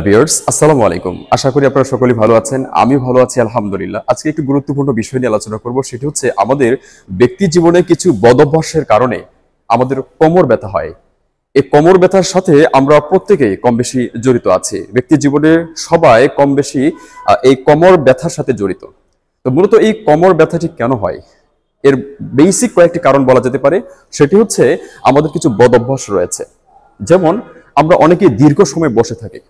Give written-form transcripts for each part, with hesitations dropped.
Viewers, আসসালামু আলাইকুম। আশা করি আপনারা সকলেই ভালো আছেন। আমি ভালো আছি আলহামদুলিল্লাহ। আজকে একটি গুরুত্বপূর্ণ বিষয় নিয়ে আলোচনা করব, সেটি হচ্ছে আমাদের ব্যক্তি জীবনে কিছু বদঅভ্যাসের কারণে আমাদের কোমর ব্যথা হয়। এই কোমর ব্যথার সাথে আমরা প্রত্যেকেই কম বেশি জড়িত আছি। ব্যক্তি জীবনে সবাই কম বেশি এই কোমর ব্যথার সাথে জড়িত। তো মূলত এই কোমর ব্যথাটি কেন হয়, এর বেসিক কয়েকটি কারণ বলা যেতে পারে। সেটি হচ্ছে আমাদের কিছু বদঅভ্যাস রয়েছে। যেমন আমরা অনেকেই দীর্ঘ সময় বসে থাকি।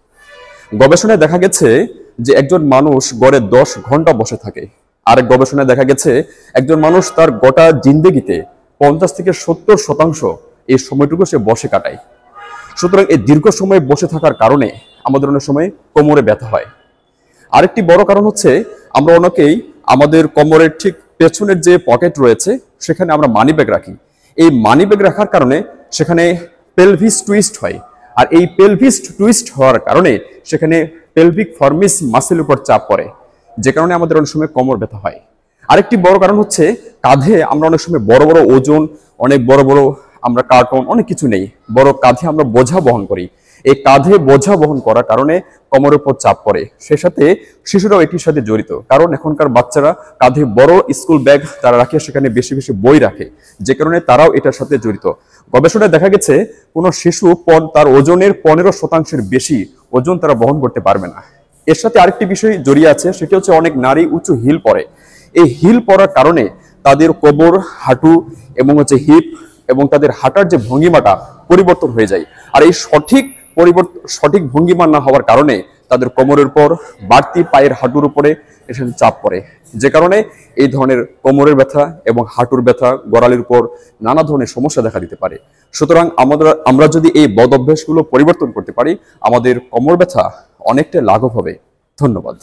গবেষণায় দেখা গেছে যে একজন মানুষ গড়ে 10 ঘন্টা বসে থাকে। আরেক গবেষণায় দেখা গেছে একজন মানুষ তার গোটা জিন্দেগিতে 50 থেকে 70% এই সময়টুকু সে বসে কাটায়। সুতরাং এই দীর্ঘ সময় বসে থাকার কারণে আমাদের অনেক সময় কোমরে ব্যথা হয়। আরেকটি বড় কারণ হচ্ছে আমরা অনেকেই আমাদের কোমরের ঠিক পেছনের যে পকেট রয়েছে সেখানে আমরা মানি ব্যাগ রাখি। এই মানি ব্যাগ রাখার কারণে সেখানে পেলভিস টুইস্ট হয়। আর এই পেলভিস টুইস্ট হওয়ার কারণে সেখানে পেলভিক ফর্মিস মাসেল উপর চাপ পড়ে, যে কারণে আমাদের অনেক সময় কোমর ব্যথা হয়। আরেকটি বড় কারণ হচ্ছে কাঁধে আমরা অনেক সময় বড় বড় ওজন, অনেক বড় বড় আমরা কার্টন অনেক কিছু নেই, বড় কাঁধে আমরা বোঝা বহন করি। এই কাঁধে বোঝা বহন করার কারণে কোমরের উপর চাপ পড়ে। সে সাথে শিশুরাও এটির সাথে জড়িত, কারণ এখনকার বাচ্চারা কাঁধে বড় স্কুল ব্যাগ তারা রাখে, সেখানে বেশি বেশি বই রাখে, যে কারণে তারাও এটার সাথে জড়িত। গবেষণায় দেখা গেছে কোনো শিশু তার ওজনের 15% বেশি ওজন তারা বহন করতে পারবে না। এর সাথে আরেকটি বিষয় জড়িয়ে আছে, সেটি হচ্ছে অনেক নারী উঁচু হিল পরে। এই হিল পরার কারণে তাদের কোমর, হাঁটু এবং হিপ এবং তাদের হাঁটার যে ভঙ্গিমাটা পরিবর্তন হয়ে যায়। আর এই সঠিক ভঙ্গিমা না হওয়ার কারণে তাদের কোমরের উপর বাড়তি পায়ের হাঁটুর উপরে এখানে চাপ পড়ে, যে কারণে এই ধরনের কোমরের ব্যথা এবং হাঁটুর ব্যথা, গোড়ালির উপর নানা ধরনের সমস্যা দেখা দিতে পারে। সুতরাং আমরা যদি এই বদ অভ্যাসগুলো পরিবর্তন করতে পারি, আমাদের কোমর ব্যথা অনেকটা লাঘব হবে। ধন্যবাদ।